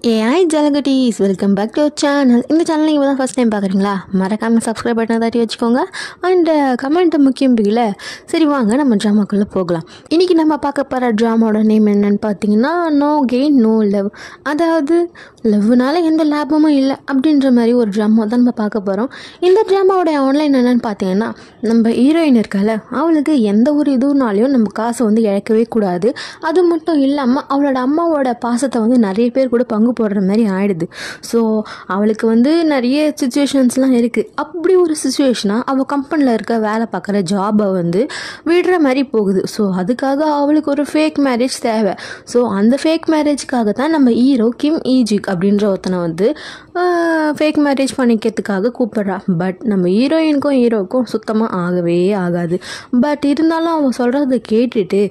AI ஜலகட்டீஸ் welcome back to channel. இந்த channel நீங்கள் தான் ஃபஸ்ட் டைம் பார்க்குறீங்களா? மறக்காமல் சப்ஸ்கிரைப் பட்டனை தட்டி வச்சுக்கோங்க. அண்ட் கமெண்ட்டை முக்கியம் பிடிக்கல. சரி வாங்க நம்ம ட்ராமாக்குள்ளே போகலாம். இன்றைக்கி நம்ம பார்க்க போகிற ட்ராமாவோட நேம் என்னென்னு பார்த்தீங்கன்னா நோ கெயின் நோ லவ். அதாவது லவ்னால எந்த லாபமும் இல்லை அப்படின்ற மாதிரி ஒரு ட்ராமா தான் நம்ம பார்க்க போகிறோம். இந்த ட்ராமாவோட ஆன்லைன் என்னென்னு பார்த்தீங்கன்னா நம்ம ஹீரோயின் இருக்கால அவளுக்கு எந்த ஒரு இதுனாலையும் நம்ம காசை வந்து இழக்கவே கூடாது. அது மட்டும் இல்லாமல் அவளோட அம்மாவோட பாசத்தை வந்து நிறைய பேர் கூட பங்கு போடுற மாதிரி ஆயிடுது. ஸோ அவளுக்கு வந்து நிறைய சுச்சுவேஷன்ஸ்லாம் இருக்குது. அப்படி ஒரு சுச்சுவேஷனாக அவள் கம்பெனியில் இருக்க வேலை பார்க்குற ஜாபை வந்து விடுற மாதிரி போகுது. ஸோ அதுக்காக அவளுக்கு ஒரு ஃபேக் மேரேஜ் தேவை. ஸோ அந்த ஃபேக் மேரேஜுக்காக தான் நம்ம ஹீரோ கிம் ஈஜிக் அப்படின்ற ஒருத்தனை வந்து ஃபேக் மேரேஜ் பண்ணிக்கிறதுக்காக கூப்பிட்றா. பட் நம்ம ஹீரோவுக்கும் சுத்தமாக ஆகவே ஆகாது. பட் இருந்தாலும் அவன் சொல்கிறத கேட்டுட்டு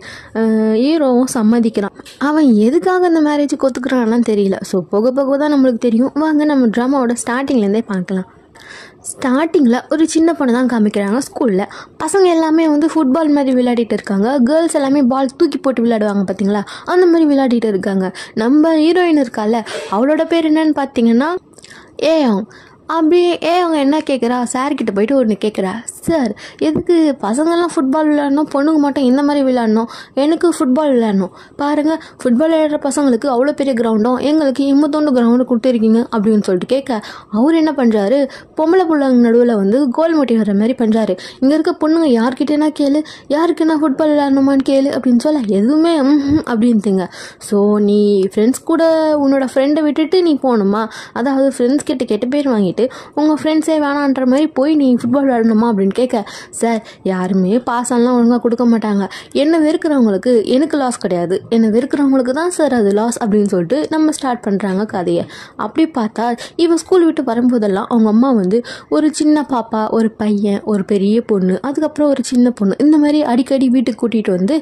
ஹீரோவும் சம்மதிக்கிறான். அவன் எதுக்காக அந்த மேரேஜுக்கு ஒத்துக்கிறான்னு தெரியல. ஸோ போக போக தான் நம்மளுக்கு தெரியும். வாங்க நம்ம ட்ராமாவோட ஸ்டார்டிங்லேருந்தே பார்க்கலாம். ஸ்டார்டிங்கில் ஒரு சின்ன பொண்ணு தான் காமிக்கிறாங்க. ஸ்கூலில் பசங்க எல்லாமே வந்து ஃபுட்பால் மாதிரி விளையாடிட்டு இருக்காங்க. கேர்ள்ஸ் எல்லாமே பால் தூக்கி போட்டு விளையாடுவாங்க பார்த்தீங்களா, அந்த மாதிரி விளையாடிட்டு இருக்காங்க. நம்ம ஹீரோயின் இருக்கால அவளோட பேர் என்னன்னு பார்த்தீங்கன்னா ஏயாங். அப்படியே அவங்க என்ன கேட்குறா, சார்கிட்ட போயிட்டு ஒன்று கேட்குறா, சார் எதுக்கு பசங்கள்லாம் ஃபுட்பால் விளையாடணும், பொண்ணுங்க மட்டும் இந்த மாதிரி விளையாடணும், எனக்கு ஃபுட்பால் விளையாடணும், பாருங்கள் ஃபுட்பால் விளையாடுற பசங்களுக்கு அவ்வளோ பெரிய கிரவுண்டும் எங்களுக்கு இம்மத்தோண்டு கிரவுண்டு கொடுத்துருக்கீங்க அப்படின்னு சொல்லிட்டு கேட்க அவர் என்ன பண்ணுறாரு, பொம்பளை பிள்ளைங்க நடுவில் வந்து கோல் மூட்டி வர்ற மாதிரி பண்ணுறாரு. இங்கே இருக்க பொண்ணுங்க யார்கிட்டனா கேளு, யாருக்குன்னா ஃபுட்பால் விளையாடணுமான்னு கேளு அப்படின்னு சொல்ல எதுவுமே அப்படின்ட்டுங்க. ஸோ நீ ஃப்ரெண்ட்ஸ் கூட உன்னோட ஃப்ரெண்டை விட்டுட்டு நீ போகணுமா, அதாவது ஃப்ரெண்ட்ஸ் கிட்ட கெட்ட பேர் வாங்கி உங்கள் ஃப்ரெண்ட்ஸே வேணான்ற மாதிரி போய் நீ ஃபுட்பால் விளையாடணுமா அப்படின்னு கேட்க, சார் யாருமே பாசம்லாம் ஒழுங்காக கொடுக்க மாட்டாங்க, என்னை வெறுக்கிறவங்களுக்கு எனக்கு லாஸ் கிடையாது, என்னை வெறுக்கிறவங்களுக்கு தான் சார் அது லாஸ் அப்படின்னு சொல்லிட்டு நம்ம ஸ்டார்ட் பண்ணுறாங்க கதையை. அப்படி பார்த்தா இவன் ஸ்கூல் விட்டு வரும்போதெல்லாம் அவங்க அம்மா வந்து ஒரு சின்ன பாப்பா, ஒரு பையன், ஒரு பெரிய பொண்ணு, அதுக்கப்புறம் ஒரு சின்ன பொண்ணு, இந்த மாதிரி அடிக்கடி வீட்டுக்கு கூட்டிகிட்டு வந்து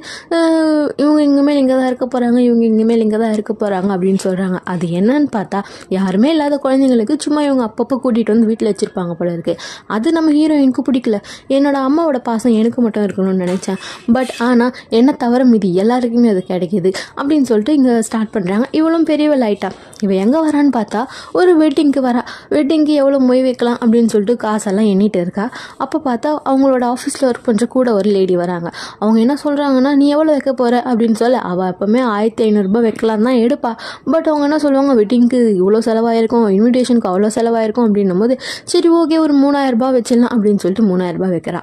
இவங்க இங்கேமேல் இங்கே தான் இருக்க போகிறாங்க, இவங்க இங்கேமேல் இங்கே தான் இருக்க போகிறாங்க அப்படின்னு சொல்கிறாங்க. அது என்னன்னு பார்த்தா யாருமே இல்லாத குழந்தைங்களுக்கு சும்மா இவங்க அப்பப்போ கூட்டிகிட்டு வந்து வீட்டில் வச்சுருப்பாங்க போல இருக்குது. அது நம்ம ஹீரோயினுக்கு பிடிக்கல. என்னோட அம்மாவோட பாசம் எனக்கு மட்டும் இருக்கணும்னு நினச்சேன், பட் ஆனால் என்ன தவிர மீதி எல்லாருக்குமே அது கிடைக்கிது அப்படின்னு சொல்லிட்டு இங்கே ஸ்டார்ட் பண்ணுறாங்க. இவளும் பெரியவள் ஆயிட்டா. இவள் எங்கே வரான்னு பார்த்தா ஒரு வெட்டிங்க்கு வரா. வெட்டிங்க்கு எவ்வளோ மொய் வைக்கலாம் அப்படின்னு சொல்லிட்டு காசெல்லாம் எண்ணிட்டு இருக்கா. அப்போ பார்த்தா அவங்களோட ஆஃபீஸில் ஒர்க் பண்ணுற கூட ஒரு லேடி வராங்க. அவங்க என்ன சொல்கிறாங்கன்னா, நீ எவ்வளோ வைக்க போகிற அப்படின்னு சொல்ல அவள் எப்போவுமே 1500 வைக்கலாம் தான் எடுப்பா. பட் அவங்க என்ன சொல்லுவாங்க, வெட்டிங்க்கு இவ்வளோ செலவாயிருக்கும், இன்விடேஷனுக்கு அவ்வளோ செலவாயிருக்கும் அப்படின்னும் போது சரி ஓகே ஒரு 3000 வச்சிடலாம் அப்படின்னு சொல்லிட்டு 3000 வைக்கிறா.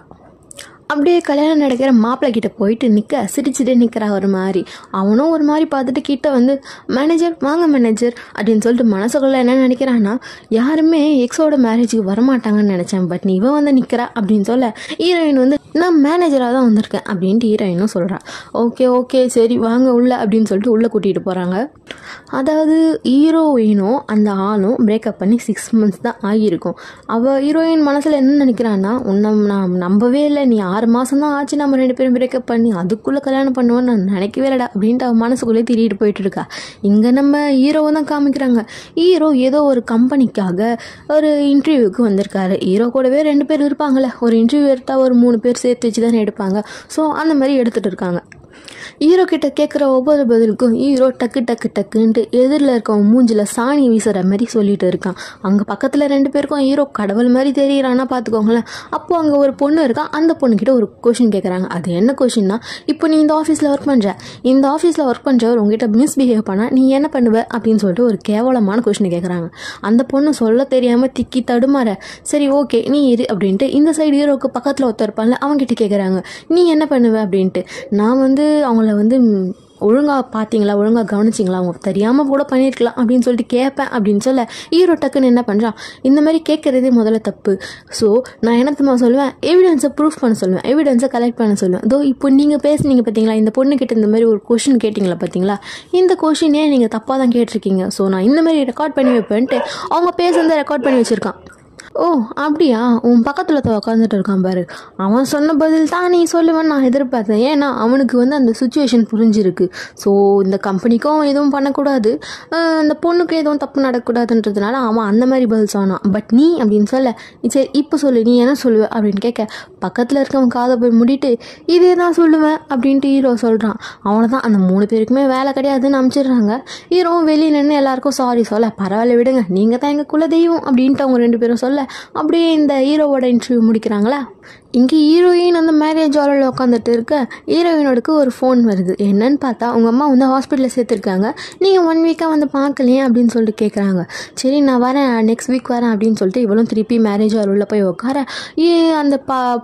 அப்படியே கல்யாணம் நடக்கிற மாப்பிள்ளை கிட்ட போயிட்டு சிரிச்சுட்டே நிற்கிறா ஒரு மாதிரி. அவனும் ஒரு மாதிரி பார்த்துட்டு கிட்ட வந்து மேனேஜர் வாங்க மேனேஜர் அப்படின்னு சொல்லிட்டு மனசுக்குள்ள என்ன நினைக்கிறான்னா, யாருமே எக்ஸோட மேரேஜுக்கு வரமாட்டாங்கன்னு நினச்சேன், பட் நீ இவன் வந்து நிற்கிறா அப்படின்னு சொல்ல ஹீரோயின் வந்து நான் மேனேஜராக தான் வந்திருக்கேன் அப்படின்ட்டு ஹீரோயினும் சொல்கிறா. ஓகே சரி வாங்க உள்ள அப்படின்னு சொல்லிட்டு உள்ளே கூட்டிகிட்டு போகிறாங்க. அதாவது ஹீரோயினும் அந்த ஆளும் பிரேக்கப் பண்ணி 6 months தான் ஆகியிருக்கும். அவள் ஹீரோயின் மனசில் என்ன நினைக்கிறான்னா, உன்னை நான் நம்பவே இல்லை, நீ 6 மாதம் தான் ஆச்சு நம்ம 2 பேரும் பிரேக்கப் பண்ணி, அதுக்குள்ளே கல்யாணம் பண்ணுவேன்னு நான் நினைக்கவே இல்லைடா அப்படின்ட்டு அவன் மனசுக்குள்ளே திரிட்டு போயிட்டு இருக்கா. இங்கே நம்ம ஹீரோவை தான் காமிக்கிறாங்க. ஹீரோ ஏதோ ஒரு கம்பெனிக்காக ஒரு இன்டர்வியூக்கு வந்திருக்காரு. ஹீரோ கூடவே 2 பேர் இருப்பாங்களே, ஒரு இன்டர்வியூ எடுத்தால் ஒரு 3 பேர் சேர்த்து வச்சு தானே எடுப்பாங்க. ஸோ அந்த மாதிரி எடுத்துகிட்டு இருக்காங்க. ஹீரோ கிட்ட கேட்குற ஒவ்வொரு பதிலுக்கும் ஹீரோ டக்குன்ட்டு எதிரில் இருக்கவன் மூஞ்சில் சாணி வீசுகிற மாதிரி சொல்லிட்டு இருக்கான். அங்கே பக்கத்தில் 2 பேருக்கும் ஹீரோ கடவுள் மாதிரி தெரியுறான்னா பார்த்துக்கோங்களேன். அப்போது அங்கே ஒரு பொண்ணு இருக்கான். அந்த பொண்ணுக்கிட்ட ஒரு கொஷின் கேட்குறாங்க. அது என்ன கொஷின்னா, இப்போ நீ இந்த ஆஃபீஸில் ஒர்க் பண்ணுறவர் உங்ககிட்ட மிஸ்பிஹேவ் பண்ணால் நீ என்ன பண்ணுவ அப்படின்னு சொல்லிட்டு ஒரு கேவலமான கொஷின் கேட்குறாங்க. அந்த பொண்ணு சொல்ல தெரியாமல் திக்கி தடுமாற, சரி ஓகே நீ இரு அப்படின்ட்டு இந்த சைடு ஹீரோவுக்கு பக்கத்தில் ஒருத்தர் இருப்பான்ல அவங்ககிட்ட கேட்குறாங்க, நீ என்ன பண்ணுவ அப்படின்ட்டு. நான் வந்து அவங்கள வந்து ஒழுங்காக பார்த்தீங்களா, ஒழுங்காக கவனிச்சிங்களா, அவங்க தெரியாமல் கூட பண்ணியிருக்கலாம் அப்படின்னு சொல்லிட்டு கேட்பேன் அப்படின்னு சொல்ல ஹீரோ டக்குன்னு என்ன பண்ணுறான், இந்த மாதிரி கேட்குறதே முதல்ல தப்பு. ஸோ நான் என்னத்தமா சொல்லுவேன், எவிடன்ஸை ப்ரூஃப் பண்ண சொல்லுவேன், எவிடன்ஸை கலெக்ட் பண்ண சொல்லுவேன். இதோ இப்போ நீங்கள் பேசுனீங்க பார்த்தீங்களா, இந்த பொண்ணுக்கிட்ட இந்த மாதிரி ஒரு கொஷின் கேட்டிங்களா பார்த்தீங்களா, இந்த கொஷினே நீங்கள் தப்பாக தான் கேட்டிருக்கீங்க. ஸோ நான் இந்த மாதிரி ரெக்கார்ட் பண்ணி வைப்பேன்ட்டு அவங்க பேசுனதை ரெக்கார்ட் பண்ணி வச்சுருக்கான். ஓ அப்படியா, உன் பக்கத்தில் உட்காந்துட்டு இருக்கான் பாரு, அவன் சொன்ன பதில் தான் நீ சொல்லுவேன்னு நான் எதிர்பார்த்தேன். ஏன்னா அவனுக்கு வந்து அந்த சுச்சுவேஷன் புரிஞ்சிருக்கு. ஸோ இந்த கம்பெனிக்கும் எதுவும் பண்ணக்கூடாது, அந்த பொண்ணுக்கு எதுவும் தப்பு நடக்கக்கூடாதுன்றதுனால அவன் அந்த மாதிரி பதில் சொன்னான். பட் நீ அப்படின்னு சொல்ல, சரி இப்போ சொல்லு நீ என்ன சொல்லுவ அப்படின்னு கேட்க, பக்கத்தில் இருக்கவன் காதை போய் முடிட்டு இதே தான் சொல்லுவேன் அப்படின்ட்டு ஹீரோ சொல்கிறான். அவனை தான் அந்த 3 பேருக்குமே வேலை கிடையாதுன்னு அனுப்பிச்சிடுறாங்க. ஹீரோவும் வெளியே நின்று எல்லாருக்கும் சாரி சொல்ல, பரவாயில்ல விடுங்க நீங்கள் தான் எங்கள் குல தெய்வம் அப்படின்ட்டு அவங்க 2 பேரும் சொல்ல, அப்படியே இந்த ஹீரோவோட இன்டர்வியூ முடிக்கிறாங்களா. இங்கே ஹீரோயின் அந்த மேரேஜ் ஹாலில் உட்காந்துட்டு இருக்க ஹீரோயினோடக்கு ஒரு ஃபோன் வருது. என்னன்னு பார்த்தா அவங்க அம்மா வந்து ஹாஸ்பிட்டலில் சேர்த்துருக்காங்க, நீங்கள் 1 வீக்காக வந்து பார்க்கலையே அப்படின்னு சொல்லிட்டு கேட்குறாங்க. சரி நான் வரேன், நெக்ஸ்ட் வீக் வரேன் அப்படின்னு சொல்லிட்டு இவளும் திருப்பி மேரேஜ் ஹால் உள்ள போய் உட்கார, அந்த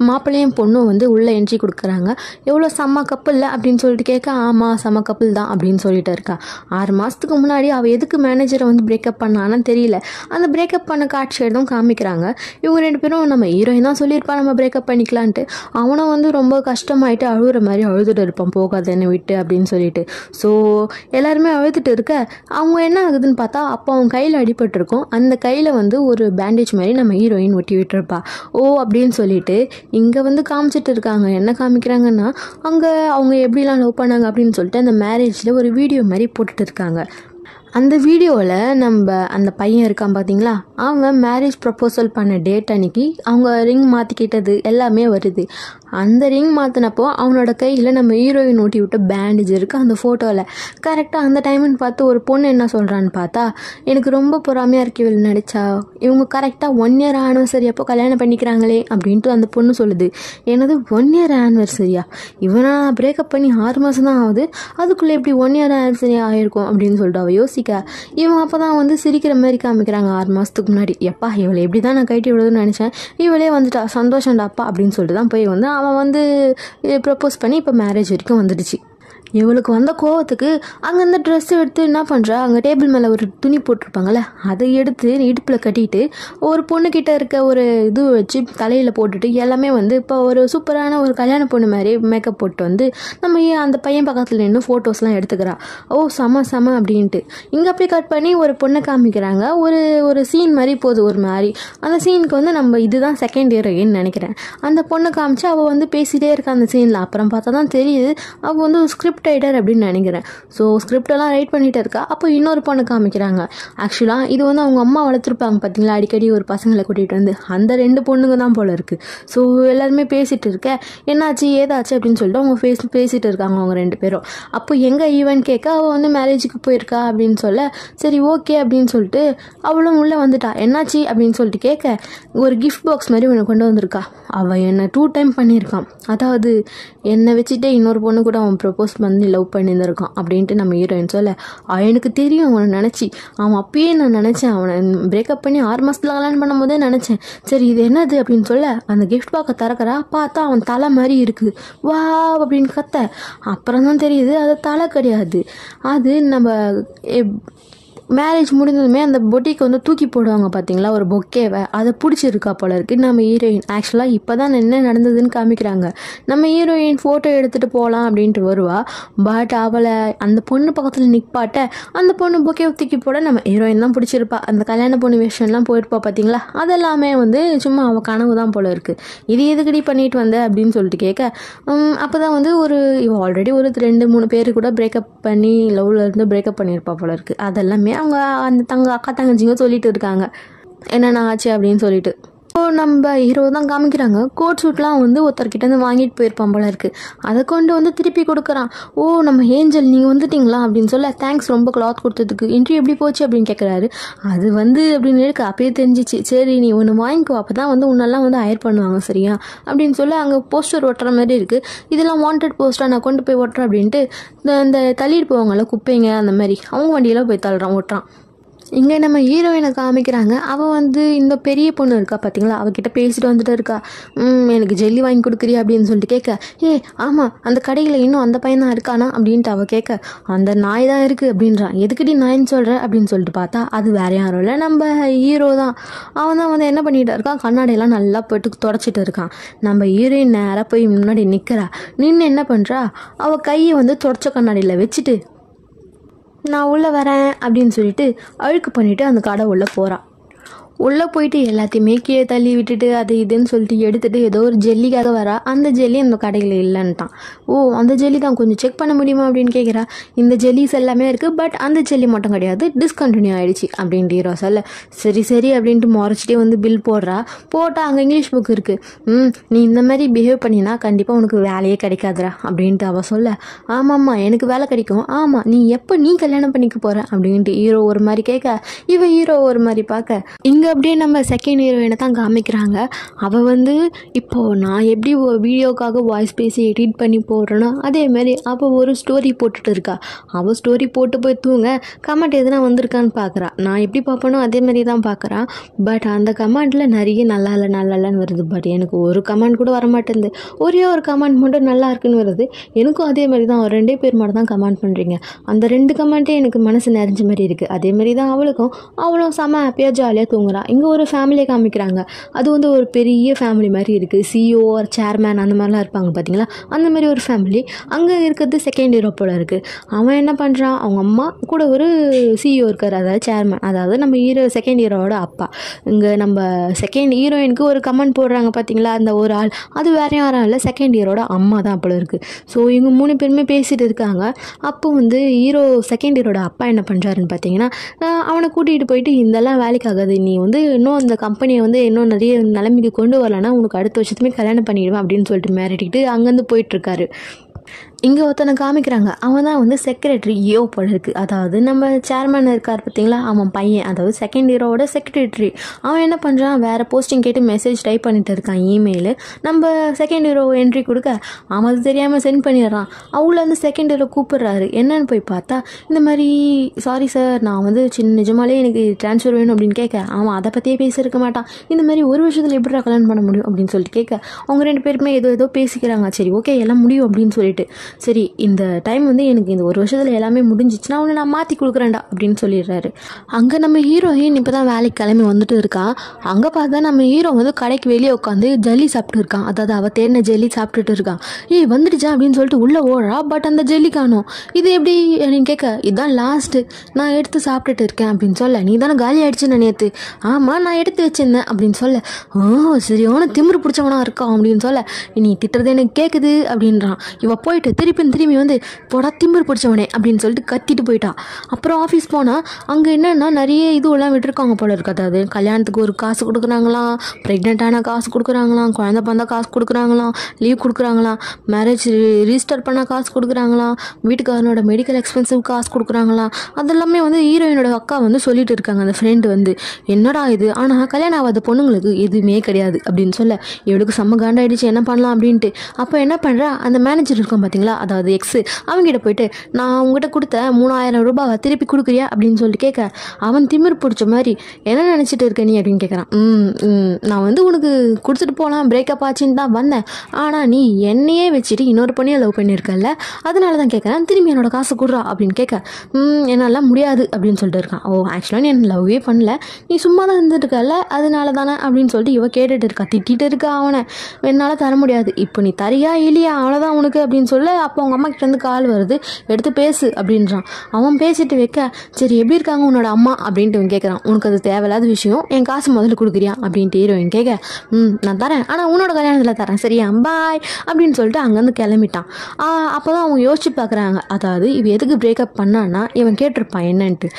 மாப்பிள்ளையும் பொண்ணும் வந்து உள்ளே என்ட்ரி கொடுக்குறாங்க. எவ்வளோ செம்ம கப்பல் அப்படின்னு சொல்லிட்டு கேட்க, ஆமாம் செம்ம கப்பல் தான் அப்படின்னு சொல்லிட்டு இருக்கா. 6 மாதத்துக்கு முன்னாடி அவள் எதுக்கு மேனேஜரை வந்து பிரேக்கப் பண்ணான்னு தெரியல, அந்த பிரேக்கப் பண்ண காட்சி எடுத்தும் காமிக்கிறாங்க. இவங்க 2 பேரும் நம்ம ஹீரோயின் தான் சொல்லியிருப்பா நம்ம பிரேக்கப் பண்ணிக்கலான்ட்டு, அவனும் வந்து ரொம்ப கஷ்டமாயிட்டு அழுகிற மாதிரி அழுதுட்டு இருப்பான், போகாத என்னை விட்டு அப்படின்னு சொல்லிட்டு. ஸோ எல்லாருமே அழுதுட்டு இருக்க அவங்க என்ன ஆகுதுன்னு பார்த்தா, அப்போ அவன் கையில் அடிபட்டிருக்கும், அந்த கையில் வந்து ஒரு பேண்டேஜ் மாதிரி நம்ம ஹீரோயின் ஒட்டி விட்டுருப்பா. ஓ அப்படின்னு சொல்லிட்டு இங்கே வந்து காமிச்சிட்டு இருக்காங்க. என்ன காமிக்கிறாங்கன்னா, அங்கே அவங்க எப்படிலாம் லவ் பண்ணாங்க அப்படின்னு சொல்லிட்டு அந்த மேரேஜில் ஒரு வீடியோ மாதிரி போட்டுட்டு இருக்காங்க. அந்த வீடியோவில் நம்ம அந்த பையன் இருக்கான் பார்த்தீங்களா, அவன் மேரேஜ் ப்ரப்போசல் பண்ண டேட் அன்னைக்கு அவங்க ரிங் மாற்றிக்கிட்டது எல்லாமே வருது. அந்த ரிங் மாற்றினப்போ அவனோட கையில் நம்ம ஹீரோயின் ஓட்டி விட்ட பேண்டேஜ் இருக்குது அந்த ஃபோட்டோவில். கரெக்டாக அந்த டைம்னு பார்த்து ஒரு பொண்ணு என்ன சொல்கிறான்னு பார்த்தா, எனக்கு ரொம்ப பொறாமையாக இருக்கு இவள் நடிச்சா, இவங்க கரெக்டாக 1 இயர் ஆனிவர்சரி அப்போ கல்யாணம் பண்ணிக்கிறாங்களே அப்படின்ட்டு அந்த பொண்ணு சொல்லுது. எனது 1 இயர் ஆனிவர்சரியா, இவனா பிரேக்கப் பண்ணி 6 மாதம் தான் ஆகுது, அதுக்குள்ளே எப்படி 1 இயர் ஆனிவர்சரி ஆகிருக்கும் அப்படின்னு சொல்லிட்டு அவள் யோசிக்க, இவன் அப்போ தான் வந்து சிரிக்கிற மாதிரி காமிக்கிறாங்க. 6 மாதத்துக்கு முன்னாடி எப்பா இவளை எப்படி தான் நான் கைட்டி விடுறதுன்னு நினச்சேன், இவளே வந்துட்டா சந்தோஷம்டாப்பா அப்படின்னு சொல்லிட்டு தான் போய் வந்து அவன் வந்து ப்ரப்போஸ் பண்ணி இப்போ மேரேஜ் வரைக்கும் வந்துடுச்சு. இவளுக்கு வந்த கோவத்துக்கு அங்கேருந்து ட்ரெஸ் எடுத்து என்ன பண்ணுறா, அங்கே டேபிள் மேலே ஒரு துணி போட்டிருப்பாங்கள்ல, அதை எடுத்து இடுப்பில் கட்டிட்டு ஒரு பொண்ணுக்கிட்ட இருக்க ஒரு இது வச்சு தலையில் போட்டுட்டு எல்லாமே வந்து இப்போ ஒரு சூப்பரான ஒரு கல்யாண பொண்ணு மாதிரி மேக்கப் போட்டு வந்து நம்ம அந்த பையன் பக்கத்தில் நின்று ஃபோட்டோஸ்லாம் எடுத்துக்கிறா. ஓ செம அப்படின்ட்டு இங்கே அப்படியே கட் பண்ணி ஒரு பொண்ணை காமிக்கிறாங்க. ஒரு சீன் மாதிரி போகுது ஒரு மாதிரி. அந்த சீனுக்கு வந்து நம்ம இதுதான் செகண்ட் ஹீரோயின்னு நினைக்கிறேன். அந்த பொண்ணை காமிச்சு அவள் வந்து பேசிகிட்டே இருக்கா அந்த சீனில். அப்புறம் பார்த்தா தான் தெரியுது அவள் வந்து ஒரு ஸ்கிரிப்ட் ரைட்டர் அப்படின்னு நினைக்கிறேன். ஸோ ஸ்கிரிப்டெல்லாம் ரைட் பண்ணிட்டு இருக்கா. அப்போ இன்னொரு பொண்ணு காமிக்கிறாங்க. ஆக்சுவலாக இது வந்து அவங்க அம்மா வளர்த்துருப்பாங்க பார்த்தீங்களா, அடிக்கடி ஒரு பசங்களை கூட்டிகிட்டு வந்து, அந்த 2 பொண்ணுங்க தான் போல இருக்குது. ஸோ எல்லாருமே பேசிகிட்டு இருக்க, என்னாச்சு ஏதாச்சு அப்படின்னு சொல்லிட்டு அவங்க பேசிகிட்டு இருக்காங்க அவங்க 2 பேரும். அப்போ எங்கே ஈவன் கேட்க அவள் வந்து மேரேஜுக்கு போயிருக்கா அப்படின்னு சொல்ல, சரி ஓகே அப்படின்னு சொல்லிட்டு அவளும் உள்ளே வந்துட்டா. என்னாச்சு அப்படின்னு சொல்லிட்டு கேட்க, ஒரு கிஃப்ட் பாக்ஸ் மாதிரி ஒன்று கொண்டு வந்திருக்கா. அவள் என்னை 2 டைம் பண்ணியிருக்கான், அதாவது என்னை வச்சுட்டே இன்னொரு பொண்ணு கூட அவன் ப்ரப்போஸ் பண்ணி லவ் பண்ணியிருந்திருக்கான் அப்படின்ட்டு நம்ம ஹீரோயின் சொல்ல, எனக்கு தெரியும் அவனை நினச்சி, அவன் அப்பயே நான் நினச்சேன், அவனை பிரேக்கப் பண்ணி 6 மாதத்தில் கல்யாணம் பண்ணும் போதே நினச்சேன். சரி இது என்னது அப்படின்னு சொல்ல அந்த கிஃப்ட் பாக்ஸை திறக்கிறா, பார்த்தா அவன் தலை மாதிரி இருக்குது. வா அப்படின்னு கத்த, அப்புறம் தான் தெரியுது அது தலை கிடையாது, அது நம்ம மேரேஜ் முடிஞ்சதுமே அந்த பொட்டிக்கு வந்து தூக்கி போடுவாங்க பார்த்தீங்களா ஒரு பொக்கேவை, அதை பிடிச்சிருக்கா போல இருக்குது நம்ம ஹீரோயின். ஆக்சுவலாக இப்போ தான் என்ன நடந்ததுன்னு காமிக்கிறாங்க. நம்ம ஹீரோயின் ஃபோட்டோ எடுத்துகிட்டு போகலாம் அப்படின்ட்டு வருவா. பட் அவளை அந்த பொண்ணு பக்கத்தில் நிற்பாட்ட அந்த பொண்ணு பொக்கேவை தூக்கி போட நம்ம ஹீரோயின் தான் பிடிச்சிருப்பா. அந்த கல்யாண பொண்ணு விஷயம்லாம் போயிருப்பா பார்த்தீங்களா, அதெல்லாமே வந்து சும்மா அவள் கனவு தான் போல இருக்குது. இது எதுக்கடி பண்ணிட்டு வந்த அப்படின்னு சொல்லிட்டு கேட்க, அப்போ தான் வந்து இவள் ஆல்ரெடி ஒரு 2-3 பேர் கூட பிரேக்கப் பண்ணி லவ்வில் இருந்து பிரேக்கப் பண்ணியிருப்பா போல இருக்குது. அதெல்லாமே அவங்க அந்த அக்கா தங்கச்சிங்க சொல்லிட்டு இருக்காங்க என்னென்ன ஆச்சு அப்படின்னு சொல்லிட்டு. நம்ம ஹீரோ தான் காமிக்கிறாங்க. கோட் சூட்லாம் வந்து ஒருத்தர்கிட்ட வாங்கிட்டு போயிருப்பான் போல இருக்குது. அதை கொண்டு வந்து திருப்பி கொடுக்குறான். ஓ நம்ம ஏஞ்சல் நீங்கள் வந்துட்டிங்களா அப்படின்னு சொல்ல, தேங்க்ஸ் ரொம்ப கிளாத் கொடுத்ததுக்கு, இன்டர்வியூ எப்படி போச்சு அப்படின்னு கேட்குறாரு. அது வந்து அப்படின்னு இருக்கு, அப்பயே தெரிஞ்சிச்சு. சரி நீ ஒன்று வாங்கிக்கோ, அப்போ தான் வந்து உன்னெல்லாம் வந்து ஹயர் பண்ணுவாங்க சரியா அப்படின்னு சொல்ல, அங்கே போஸ்டர் ஒட்டுற மாதிரி இருக்குது. இதெல்லாம் வாண்டட் போஸ்டராக நான் கொண்டு போய் ஒட்டுறேன் அப்படின்ட்டு இந்த தள்ளிட்டு போவாங்கள்ல குப்பைங்க அந்த மாதிரி, அவங்க வண்டியில் போய் ஓட்டுறான். இங்கே நம்ம ஹீரோயினை காமிக்கிறாங்க. அவள் வந்து இந்த பெரிய பொண்ணு இருக்கா பார்த்தீங்களா, அவகிட்ட பேசிட்டு வந்துட்டு இருக்கா. எனக்கு ஜெல்லி வாங்கி கொடுக்குறியா அப்படின்னு சொல்லிட்டு கேட்க, ஆமாம் அந்த கடையில் இன்னும் அந்த பையன் தான் இருக்கானா அப்படின்ட்டு அவள் கேட்க, அந்த நாய் தான் இருக்குது அப்படின்றான். எதுக்குடி நாயின்னு சொல்கிற அப்படின்னு சொல்லிட்டு பார்த்தா அது வேற யாரும் இல்லை, நம்ம ஹீரோ தான். அவன் தான் வந்து என்ன பண்ணிகிட்டு இருக்கான், கண்ணாடியெல்லாம் நல்லா போட்டு தொடச்சிட்டு இருக்கான். நம்ம ஹீரோயின் நேராக போய் முன்னாடி நிற்கிறா. நின்று என்ன பண்ணுறா, அவள் கையை வந்து தொடச்ச கண்ணாடியில் வச்சுட்டு நான் உள்ளே வரேன் அப்படின்னு சொல்லிட்டு அழுக்கு பண்ணிவிட்டு அந்த கடை உள்ளே போகிறான். உள்ளே போயிட்டு எல்லாத்தையுமே கீழே தள்ளி விட்டுட்டு அது இதுன்னு சொல்லிட்டு எடுத்துகிட்டு ஏதோ ஒரு ஜெல்லிக்காக வரா. அந்த ஜெல்லி அந்த கடையில் இல்லைன்ட்டான். ஓ அந்த ஜெல்லி தான் கொஞ்சம் செக் பண்ண முடியுமா அப்படின்னு கேட்குறா. இந்த ஜெல்லிஸ் எல்லாமே இருக்குது, பட் அந்த ஜெல்லி மட்டும் கிடையாது, டிஸ்கண்டினியூ ஆகிடுச்சு அப்படின்ட்டு ஹீரோ சொல்ல, சரி சரி அப்படின்ட்டு முறைச்சிட்டே வந்து பில் போடுறா. போட்டால் அங்கே இங்கிலீஷ் புக் இருக்குது. நீ இந்த மாதிரி பிஹேவ் பண்ணினா கண்டிப்பாக உனக்கு வேலையே கிடைக்காதுரா அப்படின்ட்டு அவள் சொல்ல, ஆமாம்மா எனக்கு வேலை கிடைக்கும், ஆமாம் நீ கல்யாணம் பண்ணிக்க போகிற அப்படின்ட்டு ஹீரோ ஒரு மாதிரி கேட்க, இவன் ஹீரோ ஒரு மாதிரி பார்க்க, இங்கே அப்படியே நம்ம செகண்ட் ஹீரோயினை தான் காமிக்கிறாங்க. அவள் வந்து இப்போது நான் எப்படி வீடியோக்காக வாய்ஸ் பேசி எடிட் பண்ணி போடுறேனோ அதேமாரி அவள் ஒரு ஸ்டோரி போட்டுட்டு இருக்கா. அவள் ஸ்டோரி போட்டு போய் தூங்க கமெண்ட் எதுனா வந்திருக்கான்னு பார்க்குறா. நான் எப்படி பார்ப்பனோ அதேமாரி தான் பார்க்குறான். பட் அந்த கமெண்ட்டில் நிறைய நல்லா இல்லைன்னு வருது. பட் எனக்கு ஒரு கமெண்ட் கூட வரமாட்டேங்குது. ஒரே ஒரு கமெண்ட் மட்டும் நல்லா இருக்குன்னு வருது. எனக்கும் அதே மாதிரி தான் 2 பேர் மட்டும் தான் கமெண்ட் பண்ணுறீங்க. அந்த 2 கமெண்ட்டே எனக்கு மனசு நிறைஞ்ச மாதிரி இருக்குது. அதேமாரி தான் அவளும் செம ஹாப்பியாக ஜாலியாக தூங்குறா. இங்கே ஒரு ஃபேமிலியை காமிக்கிறாங்க. அது வந்து ஒரு பெரிய ஃபேமிலி மாதிரி இருக்குது. சிஇஓ ஒரு சேர்மேன் அந்த மாதிரிலாம் இருப்பாங்க பார்த்தீங்களா, அந்த மாதிரி ஒரு ஃபேமிலி. அங்கே இருக்கிறது செகண்ட் ஹீரோ போல் இருக்குது. அவன் என்ன பண்ணுறான், அவங்க அம்மா கூட ஒரு சிஇஓ இருக்கார், அதாவது சேர்மேன், அதாவது நம்ம செகண்ட் ஹீரோவோட அப்பா. இங்கே நம்ம செகண்ட் ஹீரோயினுக்கு ஒரு கமெண்ட் போடுறாங்க பார்த்தீங்களா, அந்த ஒரு ஆள், அது வேற யாரும் இல்லை, செகண்ட் ஹீரோட அம்மா தான் போல இருக்குது. ஸோ இவங்க 3 பேருமே பேசிகிட்டு இருக்காங்க. அப்போ வந்து செகண்ட் ஹீரோட அப்பா என்ன பண்ணுறாருன்னு பார்த்தீங்கன்னா, அவனை கூட்டிகிட்டு போயிட்டு இதெல்லாம் வேலைக்கு ஆகாது, நீ வந்து இன்னும் அந்த கம்பெனியை வந்து இன்னும் நிறைய நிலைமைக்கு கொண்டு வரலன்னா உனக்கு அடுத்த வருஷத்துமே கல்யாணம் பண்ணிடுவேன் அப்படின்னு சொல்லிட்டு மிரட்டிக்கிட்டு அங்கேருந்து போயிட்டுருக்காரு. இங்கே ஒருத்தனை காமிக்கிறாங்க. அவன் தான் வந்து செக்ரட்டரி ஏஓ போல இருக்குது. அதாவது நம்ம சேர்மேன் இருக்கார் பார்த்தீங்களா, அவன் பையன், அதாவது செகண்ட் ஹீரோவோட செக்ரட்டரி. அவன் என்ன பண்ணுறான், வேறு போஸ்டிங் கேட்டு மெசேஜ் டைப் பண்ணிட்டு இருக்கான், இமெயிலு. நம்ம செகண்ட் ஹீரோ என்ட்ரி கொடுக்க அவன் அது தெரியாமல் சென்ட் பண்ணிடுறான். அவள வந்து செகண்ட் ஹீரோ கூப்பிடுறாரு. என்னன்னு போய் பார்த்தா, இந்த மாதிரி சாரி சார், நான் வந்து நிஜமாலே எனக்கு ட்ரான்ஸ்ஃபர் வேணும் அப்படின்னு கேட்க, அவன் அதை பற்றியே பேசியிருக்க மாட்டான். இந்த மாதிரி ஒரு வருஷத்தில் எப்படி கல்யாணம் பண்ண முடியும் அப்படின்னு சொல்லிட்டு கேட்க, அவங்க 2 பேருமே ஏதோ பேசிக்கிறாங்க. சரி ஓகே எல்லாம் முடியும் அப்படின்னு சொல்லிட்டு, சரி இந்த டைம் வந்து எனக்கு இந்த ஒரு வருஷத்தில் எல்லாமே முடிஞ்சிச்சுன்னா அவனை நான் மாற்றி கொடுக்குறேன்டா அப்படின்னு சொல்லிடுறாரு. அங்கே நம்ம ஹீரோயின் இப்போ தான் வேலைக்கு கிளம்பி வந்துட்டு இருக்கான். அங்கே பார்த்தா நம்ம ஹீரோ வந்து கடைக்கு வெளியே உட்காந்து ஜல்லி சாப்பிட்டு இருக்கான். அதாவது அவள் தேடின ஜல்லி சாப்பிட்டுட்டு இருக்கான். வந்துடுச்சா அப்படின்னு சொல்லிட்டு உள்ளே ஓடுறா. பட் அந்த ஜல்லி காணோம். இது எப்படி அப்படின்னு கேட்க, இதுதான் லாஸ்ட்டு, நான் எடுத்து சாப்பிட்டுட்டு இருக்கேன் அப்படின்னு சொல்ல, நீ தானே காலி ஆயிடுச்சுன்னு நேற்று, ஆமாம் நான் எடுத்து வச்சிருந்தேன் அப்படின்னு சொல்ல, சரியான திமிரு பிடிச்சவனா இருக்கான் அப்படின்னு சொல்ல, நீ திட்டுறது எனக்கு கேட்குது அப்படின்றான். இவ போயிட்டு திரும்பி வந்து போடா திமிரு பிடிச்சவனே அப்படின்னு சொல்லிட்டு கத்திட்டு போயிட்டா. அப்புறம் ஆஃபீஸ் போனால் அங்கே என்னென்னா நிறைய இதுவெல்லாம் விட்டுருக்காங்க போல இருக்கு. அதாவது கல்யாணத்துக்கு ஒரு காசு கொடுக்குறாங்களாம், ப்ரெக்னென்ட்டான காசு கொடுக்குறாங்களாம், குழந்தை பிறந்தா காசு கொடுக்குறாங்களாம், லீவ் கொடுக்குறாங்களாம், மேரேஜ் ரிஜிஸ்டர் பண்ணால் காசு கொடுக்குறாங்களாம், வீட்டுக்காரனோட மெடிக்கல் எக்ஸ்பென்சிவ் காசு கொடுக்குறாங்களாம். அதெல்லாமே வந்து ஹீரோயினோட அக்கா வந்து சொல்லிட்டு இருக்காங்க. அந்த ஃப்ரெண்டு வந்து, என்னடா இது, ஆனால் கல்யாணம் ஆகாத பொண்ணுங்களுக்கு எதுவுமே கிடையாது அப்படின்னு சொல்ல, இவளுக்கு செம்ம காண்டாயிடுச்சு, என்ன பண்ணலாம் அப்படின்ட்டு. அப்போ என்ன பண்ணுறா, அந்த மேனேஜர் இருக்கும் பார்த்தீங்களா, அதாவது எக்ஸு, அவங்ககிட்ட போயிட்டு, நான் அவங்ககிட்ட கொடுத்த 3000 ரூபாவை திருப்பி கொடுக்குறியா அப்படின்னு சொல்லிட்டு கேட்க, அவன் திமிர் பிடிச்ச மாதிரி, என்ன நினச்சிட்டு இருக்க நீ அப்படின்னு கேட்குறான். நான் வந்து உனக்கு கொடுத்துட்டு போகலாம், பிரேக்கப் ஆச்சுன்னு தான் வந்தேன், ஆனால் நீ என்னையே வச்சுட்டு இன்னொரு பொண்ணையை லவ் பண்ணியிருக்கல, அதனால தான் கேட்குறேன், திரும்பி என்னோட காசு கொடுறா அப்படின்னு கேட்க, என்னால் முடியாது அப்படின்னு சொல்லிட்டு இருக்கான். ஆக்சுவலாக நீ என்ன லவ்வே பண்ணல, நீ சும்மா தான் இருந்துருக்கல, அதனால தானே அப்படின்னு சொல்லிட்டு இவ கேட்டுட்டு இருக்கா, திட்டிகிட்டு இருக்கா அவனை. என்னால் தர முடியாது, இப்போ நீ தரியா இல்லையா அவ்வளோதான் உனக்கு அப்படின்னு சொல்ல, அப்போ அவங்க அம்மா கிட்டேருந்து கால் வருது, எடுத்து பேசு அப்படின்றான். அவன் பேசிட்டு வைக்க, சரி எப்படி இருக்காங்க உன்னோட அம்மா அப்படின்ட்டு அவன் கேட்குறான். உனக்கு அது தேவையில்லாத விஷயம், என் காசு முதல்ல கொடுக்குறியா அப்படின்ட்டு ஹீரோயின் கேட்க, நான் தரேன், ஆனால் உன்னோட கல்யாணத்தில் தரேன், சரியா பாய் அப்படின்னு சொல்லிட்டு அங்கேருந்து கிளம்பிட்டான். அப்போ தான் அவங்க யோசிச்சு பார்க்குறாங்க, அதாவது இவன் எதுக்கு பிரேக்கப் பண்ணான்னா இவன் கேட்டிருப்பான் என்னன்ட்டு,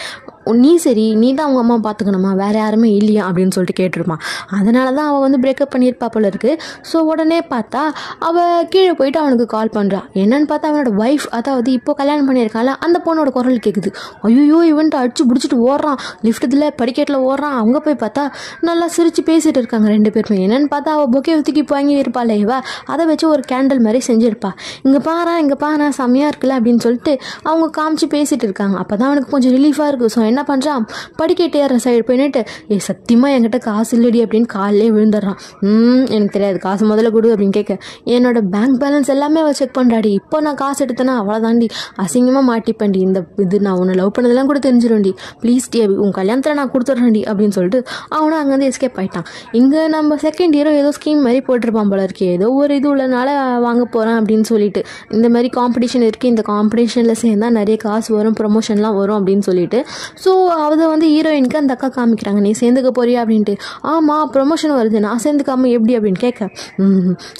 நீ சரி நீ தான் அவங்க அம்மா பார்த்துக்கணுமா, வேறு யாருமே இல்லையா அப்படின்னு சொல்லிட்டு கேட்டிருப்பான். அதனால தான் அவள் வந்து பிரேக்கப் பண்ணியிருப்பா போல இருக்குது. ஸோ உடனே பார்த்தா அவள் கீழே போயிட்டு அவனுக்கு கால் பண்ணுறான். என்னன்னு பார்த்தா அவனோட ஒய்ஃப், அதாவது இப்போ கல்யாணம் பண்ணியிருக்கால அந்த பொண்ணோட குரல் கேட்குது. ஐயோ இவன்ட்டு அடிச்சு பிடிச்சிட்டு ஓடுறான், லிஃப்ட்டில் படிக்கட்டில் ஓடுறான். அவங்க போய் பார்த்தா நல்லா சிரித்து பேசிகிட்டு இருக்காங்க 2 பேருமே. என்னென்னு பார்த்தா அவள் பொக்கே தூக்கி வாங்கி இருப்பாள் இவ, அதை வச்சு ஒரு கேண்டில் மாதிரி செஞ்சுருப்பா. இங்கே பாரு செம்மையாக இருக்குல்ல அப்படின்னு சொல்லிட்டு அவங்க காமிச்சு பேசிகிட்டு இருக்காங்க. அப்போ தான் அவனுக்கு கொஞ்சம் ரிலீஃபாக இருக்குது. ஸோ என்ன பண்ணுறான், படிக்கட்டு ஏற சைடு போயிட்டு, சத்தியமாக என்கிட்ட காசு இல்லடி அப்படின்னு காலையிலே விழுந்துடுறான். எனக்கு தெரியாது, காசு முதல்ல கொடு அப்படின்னு கேட்க, என்னோட பேங்க் பேலன்ஸ் எல்லாமே அவள் செக் பண்ணுறாடி, இப்போ நான் காசு எடுத்தேன்னா அவ்வளோதாண்டி, அசிங்கமாக மாட்டிப்பேன்டி, இது நான் உன்னை லவ் பண்ணதெல்லாம் கூட தெரிஞ்சிடும்டி, ப்ளீஸ் டி உன் கல்யாணத்தில் நான் கொடுத்துட்றேன்டி அப்படின்னு சொல்லிட்டு அவனும் அங்கேருந்து எஸ்கேப் ஆகிட்டான். இங்கே நம்ம செகண்ட் ஹீரோ ஏதோ ஸ்கீம் மாதிரி போட்டிருப்பான் போல இருக்கே, ஏதோ ஒரு இது உள்ளனால வாங்க போகிறேன் அப்படின்னு சொல்லிட்டு, இந்த மாதிரி காம்படிஷன் இருக்குது, இந்த காம்படிஷனில் சேர்ந்தால் நிறைய காசு வரும், ப்ரொமோஷன்லாம் வரும் அப்படின்னு சொல்லிட்டு. ஸோ ஸோ அதை வந்து ஹீரோயினுக்கு அந்த அக்கா காமிக்கிறாங்க, நீ சேர்ந்துக்க போறியா அப்படின்ட்டு. ஆமாம் ப்ரொமோஷன் வருது, நான் சேர்ந்துக்காம எப்படி அப்படின்னு கேட்க,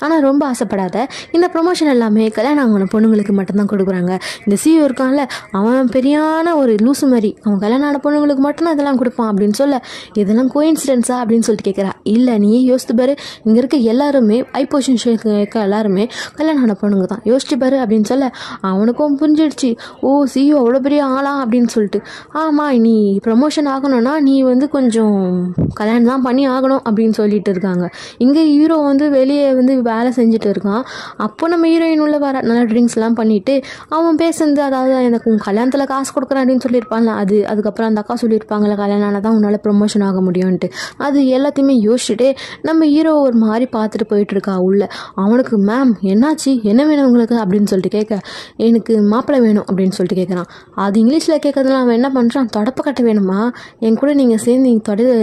ஆனால் ரொம்ப ஆசைப்படாத, இந்த ப்ரொமோஷன் எல்லாமே கல்யாணம் ஆகின பொண்ணுங்களுக்கு மட்டும்தான் கொடுக்குறாங்க. இந்த சிஇஓ இருக்கான்ல, அவன் பெரியான ஒரு லூசு மாதிரி, அவன் கல்யாணம் ஆன பொண்ணுங்களுக்கு மட்டும்தான் இதெல்லாம் கொடுப்பான் அப்படின்னு சொல்ல, இதெல்லாம் கோயின்சிடென்ஸா அப்படின்னு சொல்லிட்டு கேட்குறா. இல்லை நீயே யோசித்து பாரு, இங்கே இருக்க எல்லாருமே ஹை பொசிஷன் இருக்க எல்லாருமே கல்யாணம் ஆன பொண்ணுங்க தான், யோசிச்சு பாரு அப்படின்னு சொல்ல, அவனுக்கும் புரிஞ்சிடுச்சு, ஓ சிஇஓ அவ்வளோ பெரிய ஆளா அப்படின்னு சொல்லிட்டு. ஆமாம் நீ ப்ரமோஷன் ஆகணும்னா நீ வந்து கொஞ்சம் கல்யாணம் தான் பண்ணி ஆகணும் அப்படின்னு சொல்லிட்டு இருக்காங்க. இங்கே ஹீரோ வந்து வெளியே வந்து வேலை செஞ்சுட்டு இருக்கான். அப்போ நம்ம ஹீரோயின் உள்ள வர நல்லா ட்ரிங்க்ஸ்லாம் பண்ணிவிட்டு அவன் பேசுறது, அதாவது எனக்கு உன் கல்யாணத்தில் காசு கொடுக்குறேன் அப்படின்னு சொல்லியிருப்பாங்க. அதுக்கப்புறம் அந்த அக்கா சொல்லியிருப்பாங்களே கல்யாணம் ஆனால் தான் உன்னால் ப்ரொமோஷன் ஆக முடியும்ன்ட்டு. அது எல்லாத்தையுமே யோசிச்சுட்டு நம்ம ஹீரோ ஒரு மாதிரி பார்த்துட்டு போயிட்டுருக்கா உள்ள. அவனுக்கு மேம் என்னாச்சு, என்ன வேணும் உங்களுக்கு அப்படின்னு சொல்லிட்டு கேட்க, எனக்கு மாப்பிள்ளை வேணும் அப்படின்னு சொல்லிட்டு கேட்குறான். அது இங்கிலீஷில் கேட்கறதுலாம் அவன் என்ன பண்ணுறான், தொடப்ப கட்ட வேணுமா, என் கூட நீங்கள் சேர்ந்து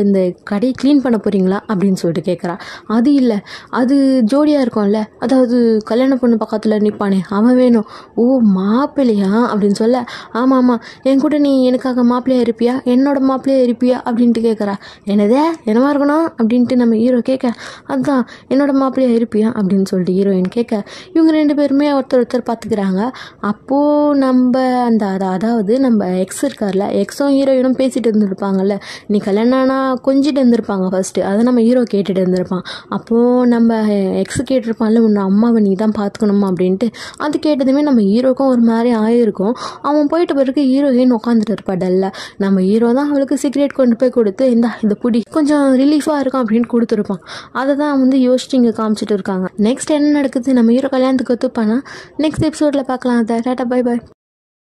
இந்த கடையை க்ளீன் பண்ண போகிறீங்களா அப்படின்னு சொல்லிட்டு கேட்குறான். அது இல்லை, அது ஜோடியாக இருக்கும்ல, அதாவது கல்யாண பொண்ணு பக்கத்தில் நிற்பானே அவன் வேணும். ஓ மாப்பிள்ளையா அப்படின்னு சொல்ல, ஆமாம் ஆமாம் என் கூட நீ எனக்காக மாப்பிள்ளையா இருப்பியா, என்னோட மாப்பிள்ளையா இருப்பியா அப்படின்ட்டு கேட்குறா. என்னதே என்னவா இருக்கணும் அப்படின்ட்டு நம்ம ஹீரோ கேட்க, அதுதான் என்னோட மாப்பிள்ளையா இருப்பியா அப்படின்னு சொல்லிட்டு ஹீரோயின் கேட்க, இவங்க 2 பேருமே ஒருத்தர் பார்த்துக்கிறாங்க. அப்போது நம்ம அதாவது நம்ம எக்ஸ் இருக்கார்ல, எக்ஸும் ஹீரோயினும் பேசிகிட்டு இருந்துருப்பாங்கல்ல, நீ கல்யாணம்னா கொஞ்சிட்டு இருந்திருப்பாங்க ஃபஸ்ட்டு, அதை நம்ம ஹீரோ கேட்டுட்டு இருந்திருப்பான். அப்போது நம்ம எக்ஸு கேட்டிருப்பான்ல, உன்னை அம்மாவை நீ தான் பார்த்துக்கணுமா அப்படின்ட்டு. அது கேட்டதுமே நம்ம ஹீரோக்கும் ஒரு மாதிரி ஆயிருக்கும். அவன் போயிட்டு பிறகு ஹீரோயின் உட்காந்துட்டு இருப்பா டல்ல. நம்ம ஹீரோ தான் அவளுக்கு சிகரெட் கொண்டு போய் கொடுத்து, இந்த புடி கொஞ்சம் ரிலீஃபாக இருக்கும் அப்படின்னு கொடுத்துருப்பான். அதை தான் வந்து யோசிச்சு இங்கே காமிச்சிட்டு இருக்காங்க. நெக்ஸ்ட் என்ன நடக்குது, நம்ம ஹீரோ கல்யாணத்துக்கு ஒத்துப்பானா, நெக்ஸ்ட் எபிசோடில் பார்க்கலாம். அதை டாட்டா பை பை.